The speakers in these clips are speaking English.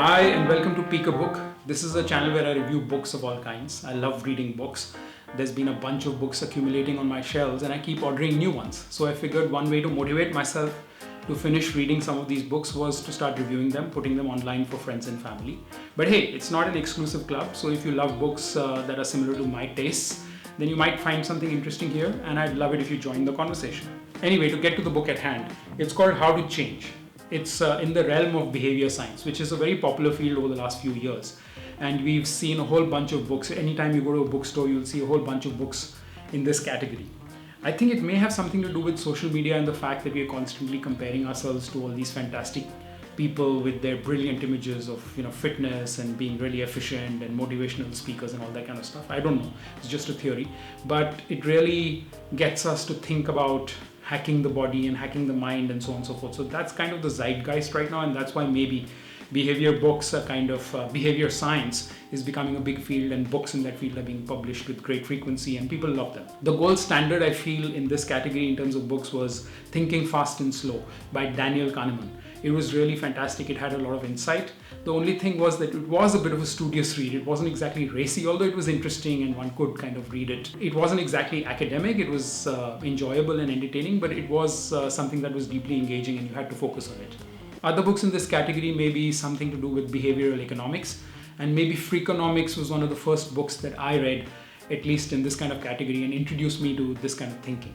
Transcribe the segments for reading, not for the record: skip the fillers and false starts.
Hi and welcome to Peek a Book. This is a channel where I review books of all kinds. I love reading books. There's been a bunch of books accumulating on my shelves and I keep ordering new ones. So I figured one way to motivate myself to finish reading some of these books was to start reviewing them, putting them online for friends and family. But hey, it's not an exclusive club, so if you love books that are similar to my tastes, then you might find something interesting here and I'd love it if you join the conversation. Anyway, to get to the book at hand, it's called How to Change. It's in the realm of behavior science, which is a very popular field over the last few years. And we've seen a whole bunch of books. Anytime you go to a bookstore, you'll see a whole bunch of books in this category. I think it may have something to do with social media and the fact that we are constantly comparing ourselves to all these fantastic people with their brilliant images of fitness and being really efficient and motivational speakers and all that kind of stuff. I don't know, it's just a theory, but it really gets us to think about hacking the body and hacking the mind and so on and so forth. So that's kind of the zeitgeist right now, and that's why maybe behavior books are kind of behavior science is becoming a big field, and books in that field are being published with great frequency and people love them. The gold standard I feel in this category in terms of books was Thinking Fast and Slow by Daniel Kahneman. It was really fantastic. It had a lot of insight. The only thing was that it was a bit of a studious read. It wasn't exactly racy, although it was interesting and one could kind of read it. It wasn't exactly academic. It was enjoyable and entertaining, but it was something that was deeply engaging and you had to focus on it. Other books in this category may be something to do with behavioral economics, and maybe Freakonomics was one of the first books that I read, at least in this kind of category, and introduced me to this kind of thinking.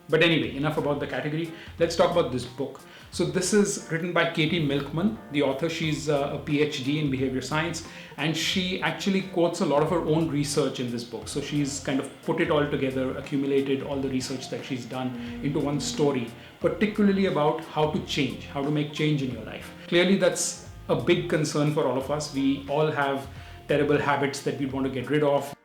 But anyway, enough about the category. Let's talk about this book. So this is written by Katie Milkman, the author. She's a PhD in behavior science, and she actually quotes a lot of her own research in this book. So she's kind of put it all together, accumulated all the research that she's done into one story, particularly about how to change, how to make change in your life. Clearly, that's a big concern for all of us. We all have terrible habits that we want to get rid of.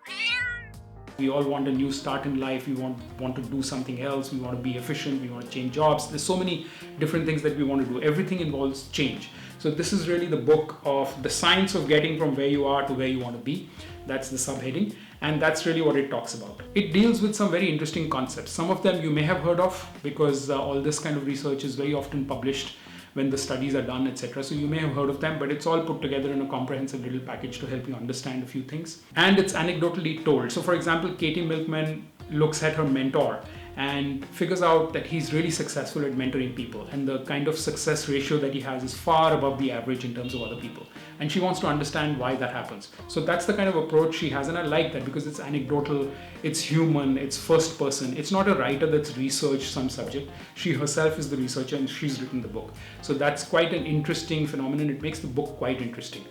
We all want a new start in life. We want to do something else. We want to be efficient. We want to change jobs. There's so many different things that we want to do. Everything involves change. So this is really the book of the science of getting from where you are to where you want to be. That's the subheading. And that's really what it talks about. It deals with some very interesting concepts. Some of them you may have heard of because all this kind of research is very often published when the studies are done, etc. So you may have heard of them, but it's all put together in a comprehensive little package to help you understand a few things. And it's anecdotally told. So for example, Katie Milkman looks at her mentor and figures out that he's really successful at mentoring people, and the kind of success ratio that he has is far above the average in terms of other people. And she wants to understand why that happens. So that's the kind of approach she has, and I like that because it's anecdotal, it's human, it's first person. It's not a writer that's researched some subject. She herself is the researcher and she's written the book. So that's quite an interesting phenomenon. It makes the book quite interesting.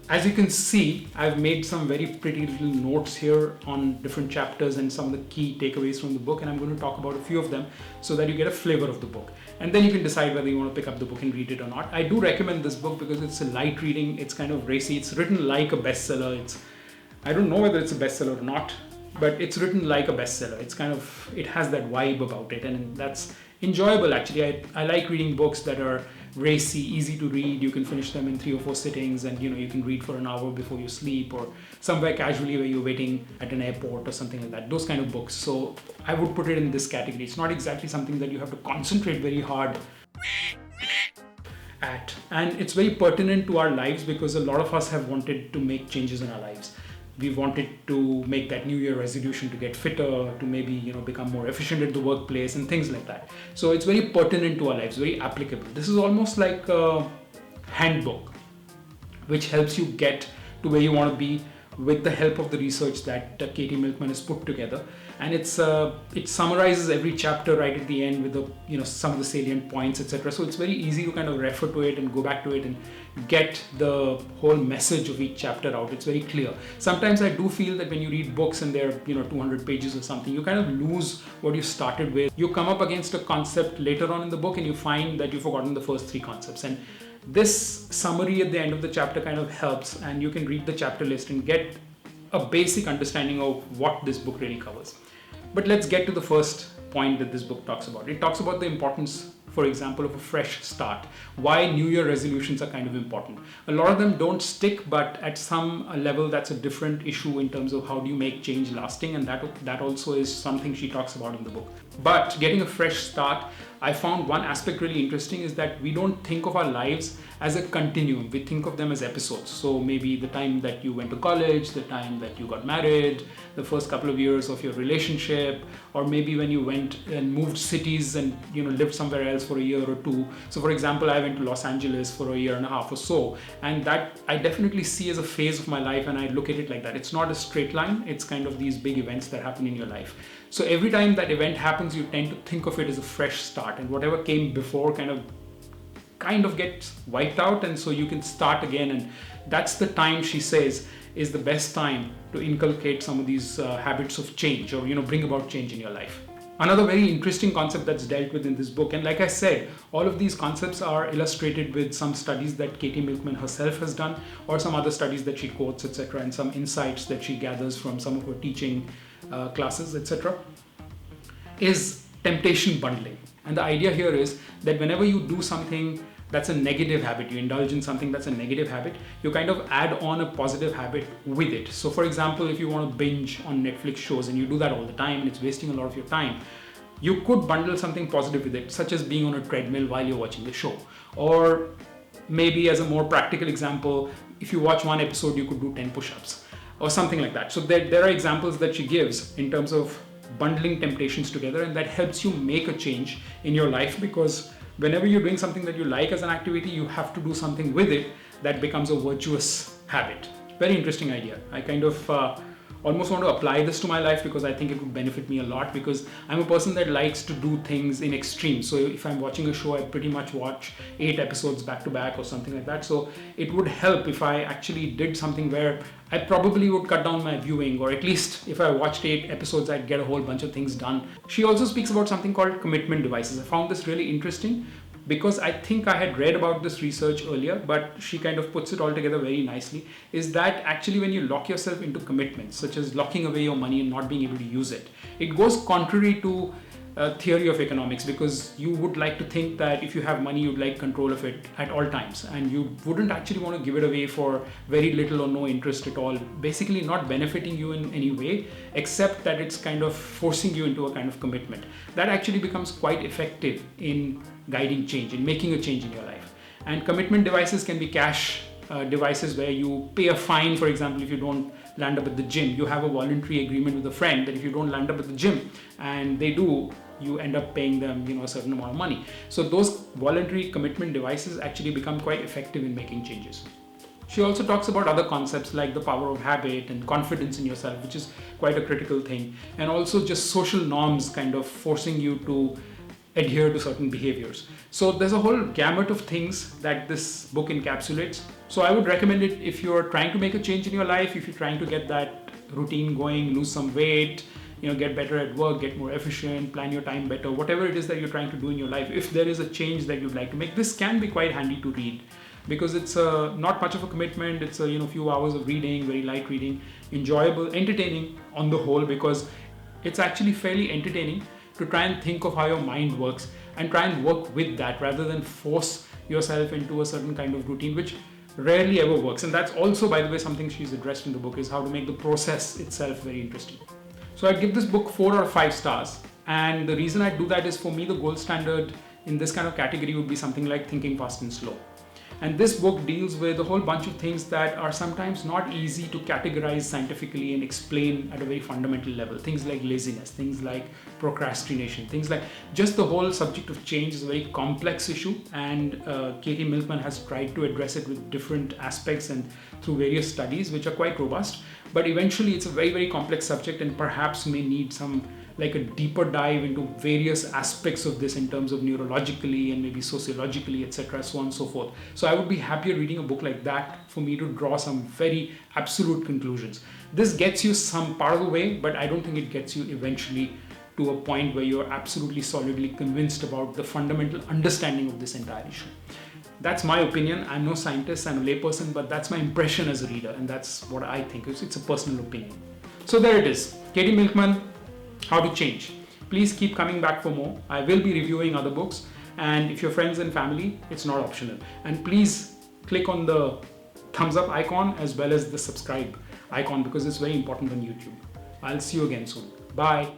As you can see, I've made some very pretty little notes here on different chapters and some of the key takeaways from the book, and I'm going to talk about a few of them so that you get a flavor of the book. And then you can decide whether you want to pick up the book and read it or not. I do recommend this book because it's a light reading, it's kind of racy, it's written like a bestseller. I don't know whether it's a bestseller or not, but it's written like a bestseller. It has that vibe about it, and that's enjoyable actually. I like reading books that are racy, easy to read. You can finish them in 3 or 4 sittings, and you can read for an hour before you sleep or somewhere casually where you're waiting at an airport or something like that. Those kind of books. So I would put it in this category. It's not exactly something that you have to concentrate very hard at. And it's very pertinent to our lives because a lot of us have wanted to make changes in our lives. We wanted to make that New Year resolution to get fitter, to maybe become more efficient at the workplace and things like that. So it's very pertinent to our lives, very applicable. This is almost like a handbook which helps you get to where you want to be with the help of the research that Katie Milkman has put together. And it summarizes every chapter right at the end with the some of the salient points, etc. So it's very easy to kind of refer to it and go back to it and get the whole message of each chapter out. It's very clear. Sometimes I do feel that when you read books and they're 200 pages or something, you kind of lose what you started with. You come up against a concept later on in the book and you find that you've forgotten the first 3 concepts. And this summary at the end of the chapter kind of helps, and you can read the chapter list and get a basic understanding of what this book really covers. But let's get to the first point that this book talks about. It talks about the importance, for example, of a fresh start. Why New Year resolutions are kind of important. A lot of them don't stick, but at some level that's a different issue in terms of how do you make change lasting, and that also is something she talks about in the book. But getting a fresh start, I found one aspect really interesting is that we don't think of our lives as a continuum. We think of them as episodes. So maybe the time that you went to college, the time that you got married, the first couple of years of your relationship, or maybe when you went and moved cities and lived somewhere else for a year or two. So for example, I went to Los Angeles for a year and a half or so, and that I definitely see as a phase of my life, and I look at it like that. It's not a straight line, it's kind of these big events that happen in your life. So every time that event happens, you tend to think of it as a fresh start, and whatever came before kind of gets wiped out, and so you can start again. And that's the time, she says, is the best time to inculcate some of these habits of change, or bring about change in your life. Another very interesting concept that's dealt with in this book, and like I said, all of these concepts are illustrated with some studies that Katie Milkman herself has done, or some other studies that she quotes, etc., and some insights that she gathers from some of her teaching classes, etc., is temptation bundling. And the idea here is that whenever you do something that's a negative habit, you indulge in something that's a negative habit, you kind of add on a positive habit with it. So for example, if you want to binge on Netflix shows and you do that all the time and it's wasting a lot of your time, you could bundle something positive with it, such as being on a treadmill while you're watching the show. Or maybe as a more practical example, if you watch one episode, you could do 10 push-ups or something like that. So there are examples that she gives in terms of bundling temptations together, and that helps you make a change in your life, because whenever you're doing something that you like as an activity, you have to do something with it that becomes a virtuous habit. Very interesting idea. I kind of almost want to apply this to my life, because I think it would benefit me a lot, because I'm a person that likes to do things in extremes. So if I'm watching a show, I pretty much watch 8 episodes back to back or something like that. So it would help if I actually did something where I probably would cut down my viewing, or at least if I watched 8 episodes, I'd get a whole bunch of things done. She also speaks about something called commitment devices. I found this really interesting, because I think I had read about this research earlier, but she kind of puts it all together very nicely, is that actually when you lock yourself into commitments, such as locking away your money and not being able to use it, it goes contrary to theory of economics, because you would like to think that if you have money, you'd like control of it at all times, and you wouldn't actually want to give it away for very little or no interest at all, basically not benefiting you in any way, except that it's kind of forcing you into a kind of commitment. That actually becomes quite effective in guiding change, in making a change in your life. And commitment devices can be cash devices where you pay a fine. For example, if you don't land up at the gym, you have a voluntary agreement with a friend that if you don't land up at the gym and they do, you end up paying them a certain amount of money. So those voluntary commitment devices actually become quite effective in making changes. She also talks about other concepts like the power of habit and confidence in yourself, which is quite a critical thing, and also just social norms kind of forcing you to adhere to certain behaviors. So there's a whole gamut of things that this book encapsulates. So I would recommend it if you're trying to make a change in your life, if you're trying to get that routine going, lose some weight, get better at work, get more efficient, plan your time better, whatever it is that you're trying to do in your life. If there is a change that you'd like to make, this can be quite handy to read, because it's not much of a commitment. It's a few hours of reading, very light reading, enjoyable, entertaining on the whole, because it's actually fairly entertaining to try and think of how your mind works and try and work with that, rather than force yourself into a certain kind of routine, which rarely ever works. And that's also, by the way, something she's addressed in the book, is how to make the process itself very interesting. So I'd give this book 4 or 5 stars. And the reason I do that is, for me, the gold standard in this kind of category would be something like Thinking Fast and Slow. And this book deals with a whole bunch of things that are sometimes not easy to categorize scientifically and explain at a very fundamental level. Things like laziness, things like procrastination, things like just the whole subject of change is a very complex issue. And Katie Milkman has tried to address it with different aspects and through various studies, which are quite robust. But eventually it's a very, very complex subject, and perhaps may need some like a deeper dive into various aspects of this in terms of neurologically and maybe sociologically, etc., so on and so forth. So I would be happier reading a book like that for me to draw some very absolute conclusions. This gets you some part of the way, but I don't think it gets you eventually to a point where you're absolutely solidly convinced about the fundamental understanding of this entire issue. That's my opinion. I'm no scientist, I'm a layperson, but that's my impression as a reader, and that's what I think. It's a personal opinion. So there it is. Katie Milkman, How to Change. Please keep coming back for more. I will be reviewing other books, and if you're friends and family, it's not optional. And please click on the thumbs up icon as well as the subscribe icon, because it's very important on YouTube. I'll see you again soon. Bye.